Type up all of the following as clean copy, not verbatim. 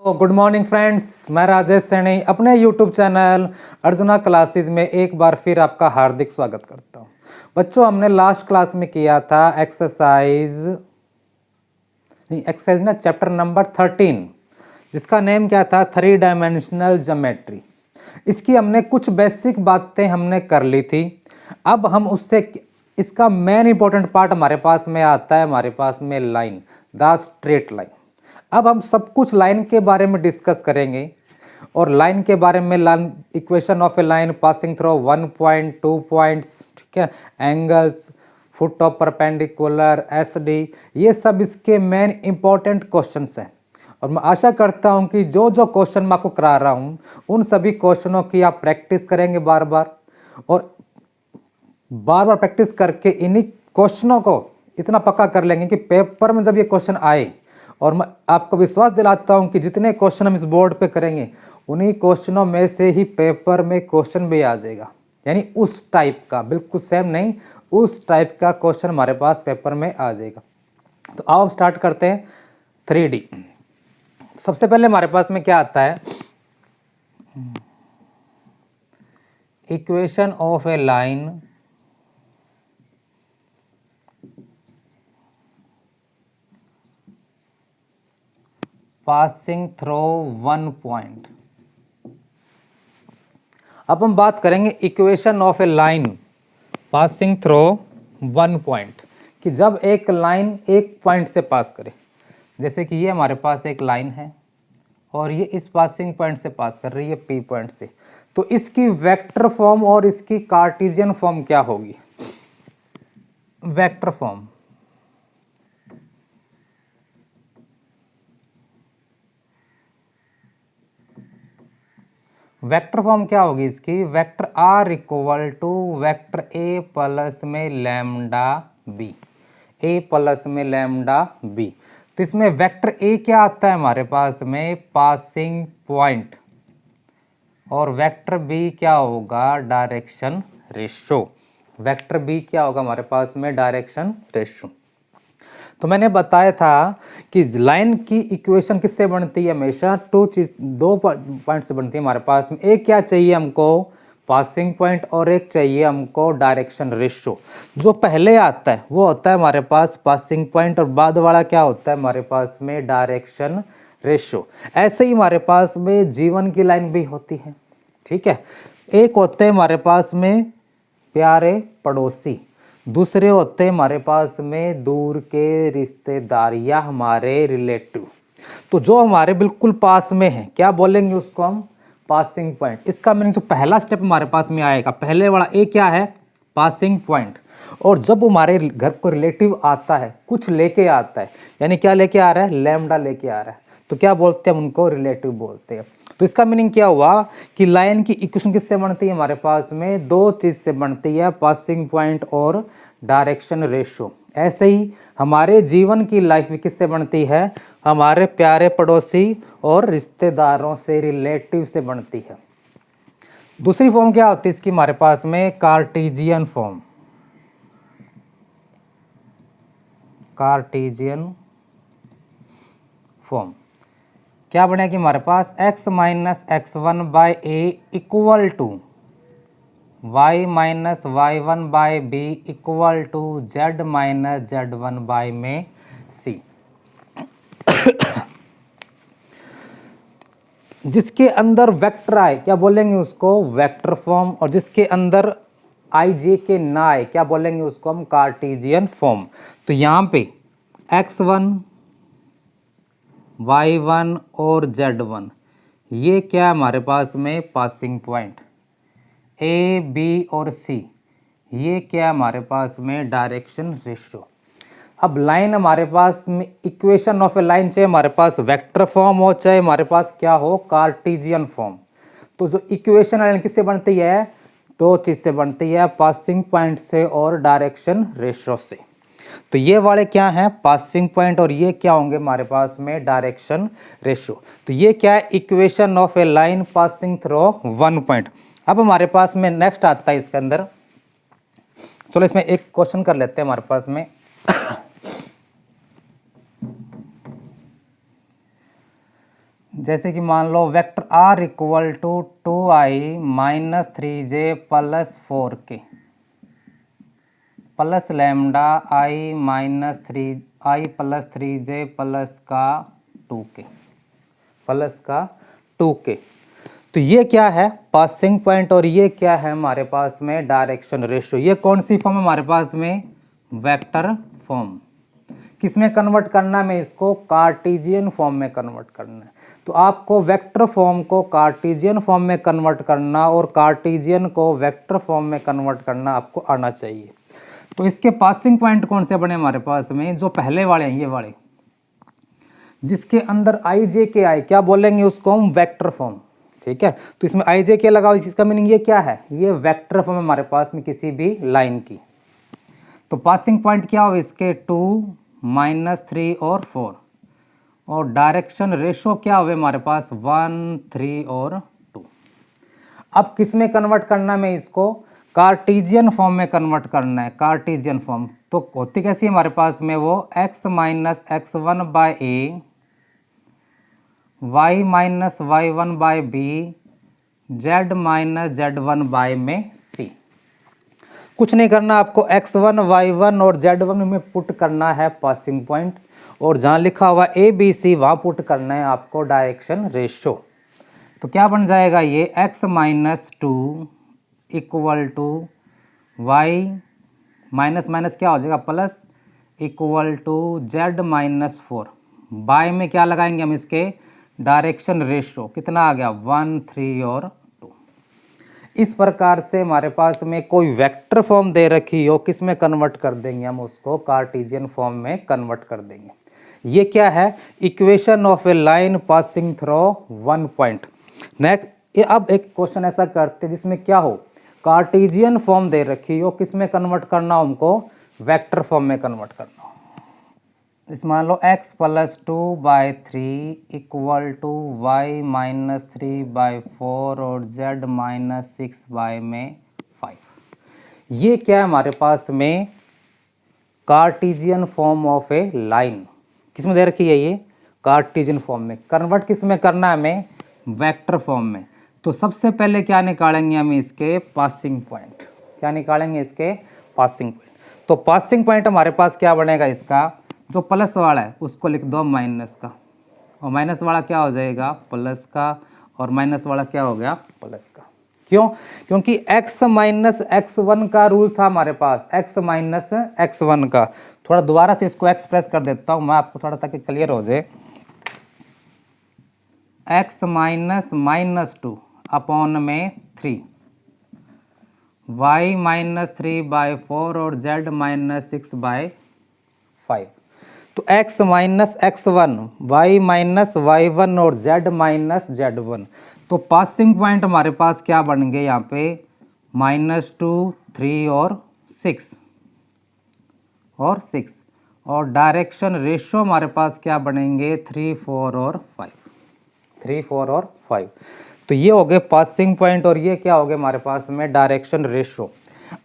Good morning friends, मैं राजेश सैनी अपने YouTube channel arjuna classes में एक बार फिर आपका हार्दिक स्वागत करता हूं। बच्चों, हमने लास्ट क्लास में किया था एक्सरसाइज ना चैप्टर नंबर 13, जिसका नेम क्या था, 3 डायमेंशनल ज्योमेट्री। इसकी हमने कुछ बेसिक बातें हमने कर ली थी। अब हम उससे इसका मेन इंपॉर्टेंट पार्ट हमारे पास में आता है, हमारे पास में लाइन, द स्ट्रेट लाइन। अब हम सब कुछ लाइन के बारे में डिस्कस करेंगे और लाइन के बारे में line, equation of a line passing through 1 point, 2 points, ठीक है, angles, foot of perpendicular, SD, ये सब इसके मेन इंपॉर्टेंट क्वेश्चंस हैं। और मैं आशा करता हूं कि जो जो क्वेश्चन मैं आपको करा रहा हूं उन सभी क्वेश्चनों की आप प्रैक्टिस करेंगे बार बार, और बार बार प्रैक्टिस करके इन्हीं क्वेश्चनों को इतना पक्का कर लेंगे कि पेपर में जब ये क्वेश्चन आए, और मैं आपको विश्वास दिलाता हूं कि जितने क्वेश्चन हम इस बोर्ड पे करेंगे उन्हीं क्वेश्चनों में से ही पेपर में क्वेश्चन भी आ जाएगा। यानी उस टाइप का, बिल्कुल सेम नहीं, उस टाइप का क्वेश्चन हमारे पास पेपर में आ जाएगा। तो आओ स्टार्ट करते हैं 3D। सबसे पहले हमारे पास में क्या आता है, equation of a line passing through 1 point. अब हम बात करेंगे equation of a line passing through 1 point, कि जब एक लाइन एक पॉइंट से पास करे, जैसे कि ये हमारे पास एक लाइन है और ये इस पासिंग पॉइंट से पास कर रही है P पॉइंट से, तो इसकी वेक्टर फॉर्म और इसकी कार्टेशियन फॉर्म क्या होगी। वेक्टर फॉर्म, वेक्टर फॉर्म क्या होगी इसकी, vector are equal to vector A plus में लैम्डा बी, ए प्लस में लैम्डा बी। तो इसमें वेक्टर ए क्या आता है हमारे पास में, पासिंग पॉइंट, और वेक्टर बी क्या होगा, डायरेक्शन रेशो। वेक्टर बी क्या होगा हमारे पास में, डायरेक्शन रेशो। तो मैंने बताया था कि लाइन की इक्वेशन किससे बनती है, हमेशा दो पॉइंट से बनती है हमारे पास में। एक क्या चाहिए हमको, पासिंग पॉइंट, और एक चाहिए हमको डायरेक्शन रेशो। जो पहले आता है वो होता है हमारे पास पासिंग पॉइंट, और बाद वाला क्या होता है हमारे पास में, डायरेक्शन रेशो। ऐसे ही हमारे पास में जीवन की लाइन भी होती है, ठीक है। एक होते हैं हमारे पास में प्यारे पड़ोसी, दूसरे होते हैं हमारे पास में दूर के रिश्तेदार या हमारे रिलेटिव। तो जो हमारे बिल्कुल पास में है, क्या बोलेंगे उसको हम, पासिंग पॉइंट। इसका मीनिंग जो पहला स्टेप हमारे पास में आएगा, पहले वाला ए क्या है, पासिंग पॉइंट। और जब हमारे घर को रिलेटिव आता है, कुछ लेके आता है, यानी क्या लेके आ रहा है, लैम्डा लेके आ रहा है, तो क्या बोलते हैं, उनको रिलेटिव बोलते हैं। तो इसका मीनिंग क्या हुआ कि लाइन की इक्वेशन किससे बनती है हमारे पास में, दो चीज से बनती है, पासिंग पॉइंट और डायरेक्शन रेशो। ऐसे ही हमारे जीवन की लाइफ में किससे बनती है, हमारे प्यारे पड़ोसी और रिश्तेदारों से, रिलेटिव से बनती है। दूसरी फॉर्म क्या होती है इसकी हमारे पास में, कार्टेशियन फॉर्म। कार्टेशियन फॉर्म क्या बनेगी हमारे पास, x minus x1 by a equal to y minus y1 by b equal to z minus z1 by में c। जिसके अंदर वेक्टर आए क्या बोलेंगे उसको, वेक्टर फॉर्म, और जिसके अंदर आई जे के ना आए क्या बोलेंगे उसको हम, कार्टेशियन फॉर्म। तो यहाँ पे x1, y1 और z1 ये क्या हमारे पास में, पासिंग पॉइंट। ए बी और सी ये क्या हमारे पास में, डायरेक्शन रेशो। अब लाइन हमारे पास में, इक्वेशन ऑफ ए लाइन, चाहे हमारे पास वेक्टर फॉर्म हो चाहे हमारे पास क्या हो, कार्टेशियन फॉर्म। तो जो इक्वेशन लाइन किससे बनती है, दो चीज से बनती है, पासिंग पॉइंट से और डायरेक्शन रेशो से। तो ये वाले क्या हैं, पासिंग पॉइंट, और ये क्या होंगे हमारे पास में, डायरेक्शन रेशो। तो ये क्या है, equation of a line passing through 1 point. अब हमारे पास में नेक्स्ट आता है इसके अंदर, चलो इसमें एक क्वेश्चन कर लेते हैं हमारे पास में। जैसे कि मान लो vector are equal to 2i minus 3j plus 4k plus lambda I minus 3i plus 3j plus का 2k प्लस का 2k। तो ये क्या है? Passing point. और ये क्या है हमारे पास में? Direction ratio. ये कौन सी फॉर्म है हमारे पास में? Vector form. किसमें कन्वर्ट करना है? इसको कार्टेशियन फॉर्म में कन्वर्ट करना है। तो आपको वेक्टर फॉर्म को कार्टेशियन फॉर्म में कन्वर्ट करना और कार्टेशियन को वेक्टर फॉर्म में कन्वर्ट करना आपको आना चाहिए। तो इसके पासिंग पॉइंट कौन से बने हमारे पास में? जो पहले वाले हैं, ये वाले, जिसके अंदर आई जे के आई, क्या बोलेंगे उसको हम? Vector form. ठीक है, तो इसमें आई जे के लगाओ, इसका मीनिंग ये क्या है? ये वेक्टर फॉर्म हमारे पास में किसी भी लाइन की। तो पासिंग पॉइंट क्या हो इसके? 2 माइनस 3 और 4। और डायरेक्शन रेशो क्या हुए हमारे पास? 1 3 और 2। अब किस में कन्वर्ट करना है इसको? कार्टेशियन फॉर्म में कन्वर्ट करना है। कार्टेशियन फॉर्म तो होती कैसी है हमारे पास में? वो x minus x1 by a, y minus y1 by B, z minus z1 by में सी। कुछ नहीं करना आपको, x1 y1 और z1 में पुट करना है पासिंग पॉइंट, और जहाँ लिखा हुआ ए बी सी वहाँ पुट करना है आपको डायरेक्शन रेशो। तो क्या बन जाएगा ये? x minus 2 equal to y minus minus क्या हो जाएगा? Plus equal to z minus 4 by में क्या लगाएंगे हम इसके? Direction ratio. कितना आ गया? 1 3 और 2। इस प्रकार से हमारे पास में कोई वेक्टर फॉर्म दे रखी हो, किस में कन्वर्ट कर देंगे हम उसको? कार्टेशियन फॉर्म में कन्वर्ट कर देंगे। ये क्या है? Equation of a line passing through one point. Next, ये अब एक क्वेश्चन ऐसा करते हैं जिसमें क्या हो? कार्टेशियन फॉर्म दे रखी हो, किस में कन्वर्ट करना हमको? वेक्टर फॉर्म में कन्वर्ट करना हो। इस मान लो x plus 2 by 3 equal to y minus 3 by 4 और z माइनस 6 बाय में 5। ये क्या है हमारे पास में? Cartesian form of a line. किस में दे रखी है ये? कार्टेशियन फॉर्म में। कन्वर्ट किस में करना है हमें? वेक्टर फॉर्म में। तो सबसे पहले क्या निकालेंगे हम? इसके पासिंग पॉइंट। क्या निकालेंगे? इसके पासिंग पॉइंट। तो पासिंग पॉइंट हमारे पास क्या बनेगा? इसका जो प्लस वाला है उसको लिख दो माइनस का, और माइनस वाला क्या हो जाएगा? प्लस का, और माइनस वाला क्या हो गया? प्लस का। क्यों? क्योंकि x माइनस x1 का रूल था हमारे पास, x माइनस x1 का। थोड़ा दोबारा से इसको एक्सप्रेस कर देता हूं मैं आपको, थोड़ा ताकि क्लियर हो जाए। x माइनस माइनस 2 अपॉन में 3, y माइनस 3 बाय 4 और z माइनस 6 बाय 5। तो x minus x1, y minus y1 और z माइनस z1। तो पासिंग पॉइंट हमारे पास क्या बन गए यहाँ पे? -2 3 और 6 और डायरेक्शन रेशो हमारे पास क्या बनेंगे? 3 4 और 5। 3 4 और 5। तो ये हो गए पासिंग पॉइंट, और ये क्या हो गए हमारे पास में? Direction ratio.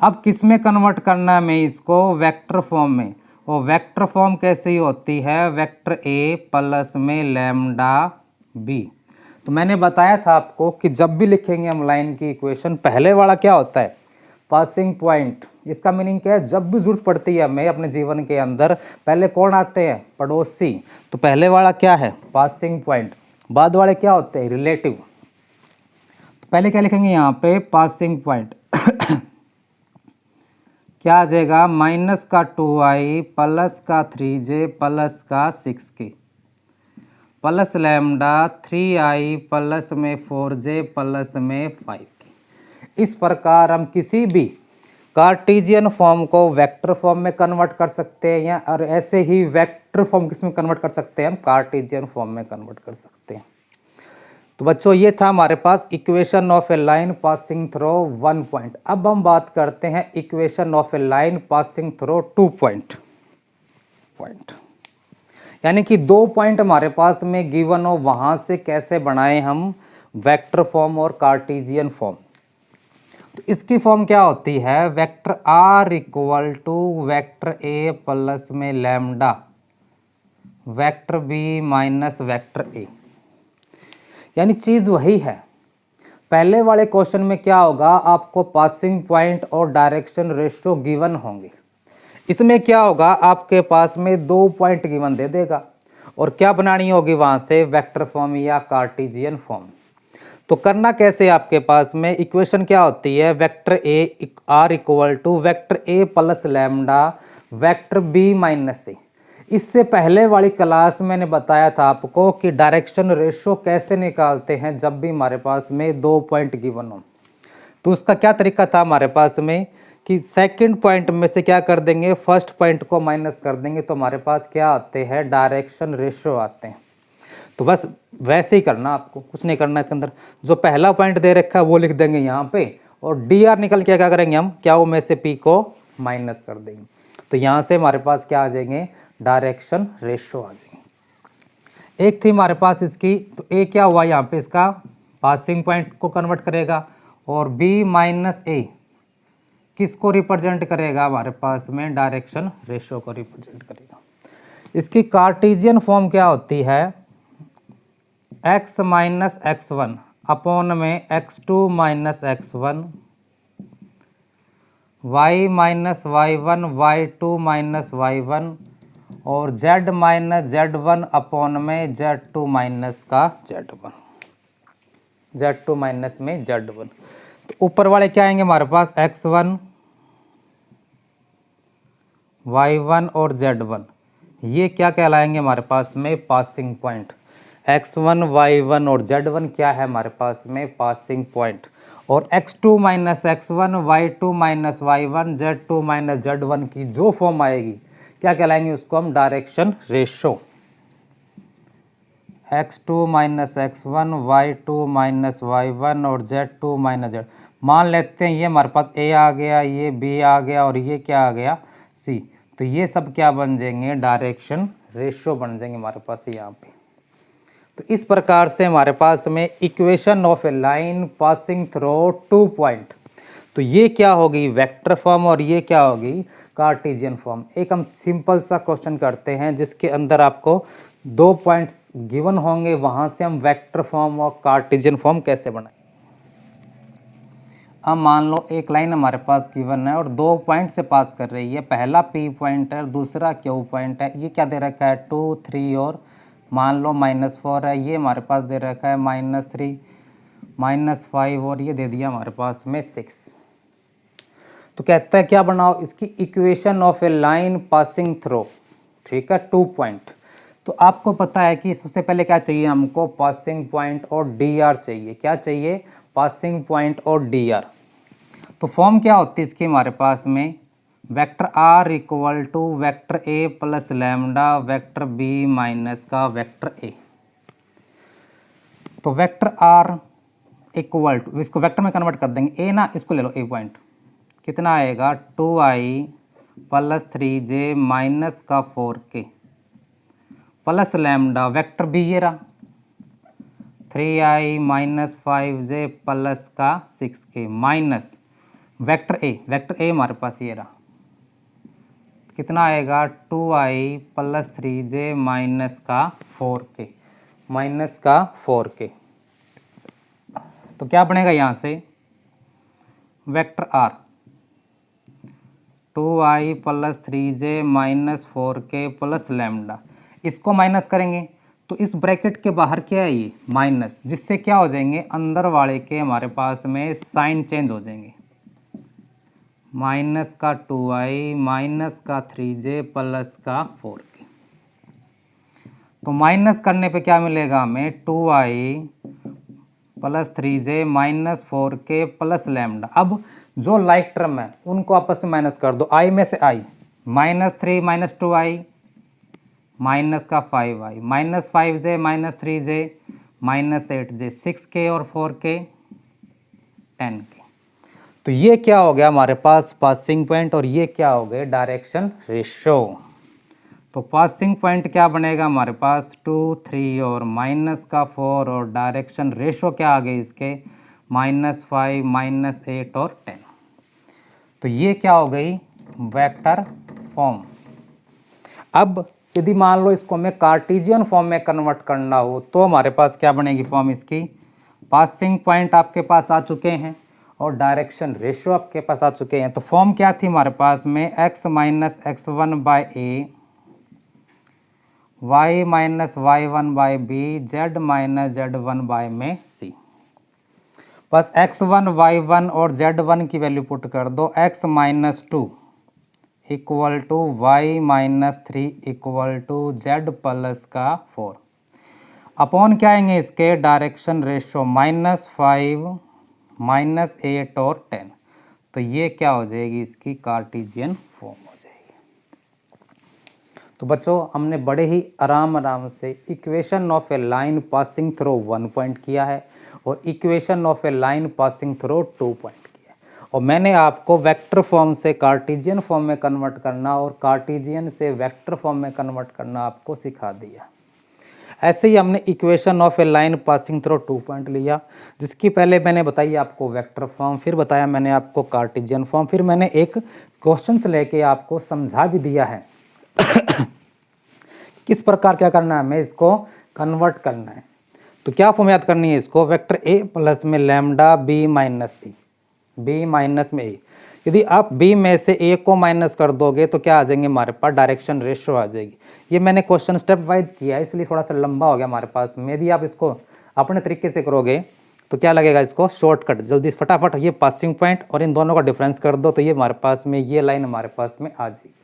अब किस में कन्वर्ट करना है हमें इसको? वेक्टर फॉर्म में। और वेक्टर फॉर्म कैसी होती है? वेक्टर ए प्लस में लैम्डा बी। तो मैंने बताया था आपको कि जब भी लिखेंगे हम लाइन की इक्वेशन, पहले वाला क्या होता है? Passing point. इसका मीनिंग क्या है? जब भी जरूरत पड़ती है हमें अपने जीवन के अंदर, पहले कौन आते हैं? पड़ोसी। तो पहले वाला क्या है? Passing point. बाद वाले क्या होते हैं? रिलेटिव। तो पहले क्या लिखेंगे यहाँ पे? Passing point. क्या आ जाएगा? माइनस का 2i प्लस का 3j प्लस का 6k plus lambda 3i plus में 4j प्लस में 5k। इस प्रकार हम किसी भी कार्टेशियन फॉर्म को वेक्टर फॉर्म में कन्वर्ट कर सकते हैं, या और ऐसे ही वेक्टर फॉर्म किस में कन्वर्ट कर सकते हैं? हम कार्टेशियन फॉर्म में कन्वर्ट कर सकते हैं। तो बच्चों ये था हमारे पास equation of a line passing through one point. अब हम बात करते हैं equation of a line passing through 2 point. यानी कि 2 पॉइंट हमारे पास में गिवन हो, वहां से कैसे बनाए हम वेक्टर फॉर्म और कार्टेशियन फॉर्म। तो इसकी फॉर्म क्या होती है? Vector are equal to vector A plus में lambda vector B minus vector A. यानी चीज़ वही है। पहले वाले क्वेश्चन में क्या होगा, आपको पासिंग पॉइंट और डायरेक्शन रेशियो गिवन होंगे। इसमें क्या होगा, आपके पास में 2 पॉइंट गिवन दे देगा और क्या बनानी होगी वहां से, वेक्टर फॉर्म या कार्टेशियन फॉर्म। तो करना कैसे, आपके पास में इक्वेशन क्या होती है, vector A R equal to vector A plus lambda vector B minus A. इससे पहले वाली क्लास में मैंने बताया था आपको कि डायरेक्शन रेशियो कैसे निकालते हैं जब भी हमारे पास में 2 पॉइंट गिवन हो। तो उसका क्या तरीका था हमारे पास में कि सेकंड पॉइंट में से क्या कर देंगे, फर्स्ट पॉइंट को माइनस कर देंगे, तो हमारे पास क्या आते हैं, डायरेक्शन रेशियो आते हैं। तो बस वैसे ही करना, आपको कुछ नहीं करना। इसके अंदर जो पहला पॉइंट दे रखा है वो लिख देंगे यहाँ पे, और डी आर निकल के क्या करेंगे हम, क्या वो में से पी को माइनस कर देंगे। तो यहाँ से हमारे पास क्या आ जाएंगे, डायरेक्शन रेशियो आ जाएंगे। एक थी हमारे पास इसकी, तो ए क्या हुआ यहाँ पे, इसका पासिंग पॉइंट को कन्वर्ट करेगा, और बी माइनस ए किसको रिप्रेजेंट करेगा, हमारे पास में डायरेक्शन रेशियो को रिप्रेजेंट करेगा। इसकी कार्टेशियन फॉर्म क्या होती है, x minus x one upon में x2 minus x one, y minus y one y2 minus y one, और z माइनस z1 अपॉन में z2 माइनस का z1, z2 माइनस में z1। तो ऊपर वाले क्या आएंगे हमारे पास, x1 y1 और z1, ये क्या कहलाएंगे हमारे पास में, पासिंग पॉइंट। x1 y1 और z1 क्या है हमारे पास में, पासिंग पॉइंट। और x2 minus x1 y2 minus y1 z2 minus z1 की जो फॉर्म आएगी क्या कहलाएंगे, उसको हम direction ratio. x2 minus x1 y2 minus y1 और z2 माइनस z, मान लेते हैं ये हमारे पास a आ गया, ये b आ गया, और ये क्या आ गया, c। तो ये सब क्या बन जाएंगे, डायरेक्शन रेशियो बन जाएंगे हमारे पास यहाँ पे। तो इस प्रकार से हमारे पास में equation of a line passing through 2 point, तो ये क्या होगी, वेक्टर फॉर्म, और ये क्या होगी, कार्टेशियन फॉर्म। एक हम सिंपल सा क्वेश्चन करते हैं जिसके अंदर आपको 2 पॉइंट्स गिवन होंगे, वहां से हम वेक्टर फॉर्म और कार्टेशियन फॉर्म कैसे बनाएं। अब मान लो एक लाइन हमारे पास गिवन है और 2 पॉइंट से पास कर रही है, पहला P पॉइंट है, दूसरा Q पॉइंट है। ये क्या दे रखा है, 2 3 और मान लो -4 है। ये हमारे पास दे रखा है -3 -5, और ये दे दिया हमारे पास में 6। तो कहता है क्या बनाओ, इसकी equation of a line passing through, ठीक है, 2 पॉइंट। तो आपको पता है कि सबसे पहले क्या चाहिए हमको, पासिंग पॉइंट और डी आर चाहिए। क्या चाहिए, पासिंग पॉइंट और डी आर। तो फॉर्म क्या होती है इसकी हमारे पास में, vector are equal to vector A plus lambda vector B minus का वेक्टर ए। तो वेक्टर आर इक्वल टू, इसको वेक्टर में कन्वर्ट कर देंगे, ए ना, इसको ले लो ए पॉइंट, कितना आएगा 2i प्लस 3j माइनस का 4k plus lambda vector B ये रहा 3i माइनस 5j प्लस का 6k माइनस वेक्टर ए हमारे पास ये रहा, कितना आएगा 2i प्लस 3j माइनस का 4k तो क्या बनेगा यहाँ से, vector r 2i plus 3j minus 4k plus lambda, इसको माइनस करेंगे तो इस ब्रैकेट के बाहर क्या है ये माइनस, जिससे क्या हो जाएंगे अंदर वाले के हमारे पास में साइन चेंज हो जाएंगे, माइनस का 2i माइनस का 3j प्लस का 4k। तो माइनस करने पे क्या मिलेगा हमें 2i plus 3j minus 4k plus lambda. अब जो लाइक टर्म है उनको आपस में माइनस कर दो, i में से i, -3 माइनस 2i माइनस का 5i minus 5j minus 3j minus 8j 6k और 4k 10k। तो ये क्या हो गया हमारे पास पासिंग पॉइंट और ये क्या हो गए डायरेक्शन रेशियो। तो पासिंग पॉइंट क्या बनेगा हमारे पास 2 3 और माइनस का 4 और डायरेक्शन रेशियो क्या आ गए इसके -5 -8 और 10। तो ये क्या हो गई वेक्टर फॉर्म। अब यदि मान लो इसको हमें कार्टेशियन फॉर्म में कन्वर्ट करना हो तो हमारे पास क्या बनेगी फॉर्म इसकी, पासिंग पॉइंट आपके पास आ चुके हैं और डायरेक्शन रेशियो आपके पास आ चुके हैं। तो फॉर्म क्या थी हमारे पास में, x minus x1 by a, y minus y1 by B, z minus z1 by में सी। बस x1 y1 और z1 की वैल्यू पुट कर दो, x minus 2 equal to y minus 3 equal to z plus का 4 अपॉन क्या आएंगे इसके, डायरेक्शन रेशियो -5 -8 और 10। तो ये क्या हो जाएगी इसकी कार्टेशियन फॉर्म हो जाएगी। तो बच्चों हमने बड़े ही आराम से equation of a line passing through 1 point किया है और equation of a line passing through 2 point किया है, और मैंने आपको वेक्टर फॉर्म से कार्टेशियन फॉर्म में कन्वर्ट करना और कार्टेशियन से वेक्टर फॉर्म में कन्वर्ट करना आपको सिखा दिया। ऐसे ही हमने equation of a line passing through 2 point लिया, जिसकी पहले मैंने बताई आपको वेक्टर फॉर्म, फिर बताया मैंने आपको कार्टेशियन फॉर्म, फिर मैंने एक क्वेश्चंस लेके आपको समझा भी दिया है किस प्रकार क्या करना है, हमें इसको कन्वर्ट करना है। तो क्या फॉर्म याद करनी है इसको, वेक्टर ए प्लस में लैम्डा बी माइनस ए, बी माइनस में ए। यदि आप b में से a को माइनस कर दोगे तो क्या आ जाएंगे हमारे पास, डायरेक्शन रेशियो आ जाएगी। ये मैंने क्वेश्चन स्टेप वाइज किया है इसलिए थोड़ा सा लंबा हो गया हमारे पास में। यदि आप इसको अपने तरीके से करोगे तो क्या लगेगा, इसको शॉर्टकट जल्दी फटाफट ये पासिंग पॉइंट और इन दोनों का डिफरेंस कर दो तो ये हमारे पास में ये लाइन हमारे पास में आ जाएगी,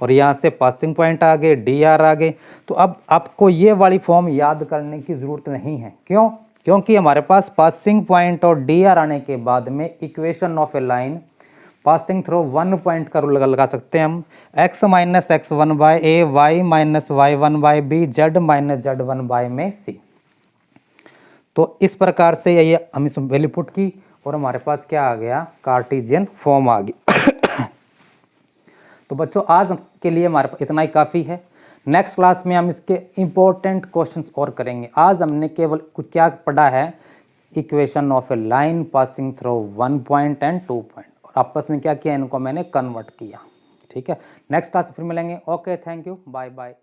और यहाँ से पासिंग पॉइंट आ गए, डी आर आ गए। तो अब आपको ये वाली फॉर्म याद करने की ज़रूरत नहीं है, क्यों, क्योंकि हमारे पास पासिंग पॉइंट और डी आर आने के बाद में equation of a line passing through 1 point का रूल लगा सकते हैं हम, x minus x1 by A, Y minus y1 by B, z minus z1 by में सी। तो इस प्रकार से ये हम इस वैल्यू पुट की और हमारे पास क्या आ गया, कार्टेशियन फॉर्म आ गई। तो बच्चों आज के लिए हमारे पास इतना ही काफ़ी है। नेक्स्ट क्लास में हम इसके इम्पोर्टेंट क्वेश्चंस और करेंगे। आज हमने केवल कुछ क्या पढ़ा है, equation of a line passing through 1 point and 2 point, और आपस में क्या किया, इनको मैंने कन्वर्ट किया। ठीक है, नेक्स्ट क्लास फिर मिलेंगे। Okay, thank you, bye bye.